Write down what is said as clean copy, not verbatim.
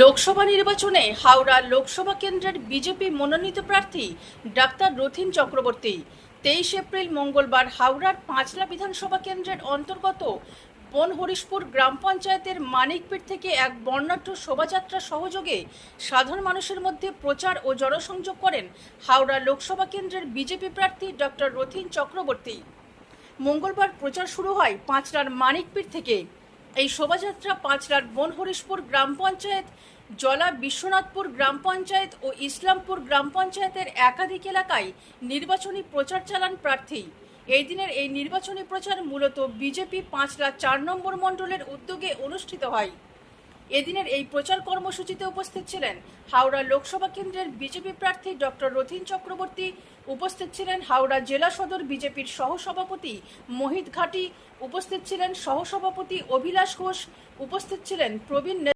লোকসভা নির্বাচনে হাওড়া লোকসভা কেন্দ্রের বিজেপি মনোনীত প্রার্থী ডাক্তার রথীন চক্রবর্তী 23 এপ্রিল মঙ্গলবার হাওড়ার পাঁচলা বিধানসভা কেন্দ্রের অন্তর্গত বনহরিশপুর গ্রাম পঞ্চায়েতের মানিকপীঠ থেকে এক বর্ণাঢ্য শোভাযাত্রা সহযোগে সাধারণ মানুষের মধ্যে প্রচার ও জনসংযোগ করেন হাওড়া লোকসভা কেন্দ্রের বিজেপি প্রার্থী ডক্টর রথীন চক্রবর্তী। মঙ্গলবার প্রচার শুরু হয় পাঁচলার মানিকপীঠ থেকে। এই শোভাযাত্রা পাঁচলার বনহরিশপুর গ্রাম পঞ্চায়েত, জলা বিশ্বনাথপুর গ্রাম পঞ্চায়েত ও ইসলামপুর গ্রাম পঞ্চায়েতের একাধিক এলাকায় নির্বাচনী প্রচার চালান প্রার্থী। এই দিনের এই নির্বাচনী প্রচার মূলত বিজেপি পাঁচলা 4 নম্বর মণ্ডলের উদ্যোগে অনুষ্ঠিত হয়। এদিনের এই প্রচার কর্মসূচিতে উপস্থিত ছিলেন হাওড়া লোকসভা কেন্দ্রের বিজেপি প্রার্থী ডক্টর রথীন চক্রবর্তী, উপস্থিত ছিলেন হাওড়া জেলা সদর বিজেপির সহসভাপতি মোহিত ঘাটি, উপস্থিত ছিলেন সহসভাপতি অভিলাষ ঘোষ, উপস্থিত ছিলেন প্রবীণ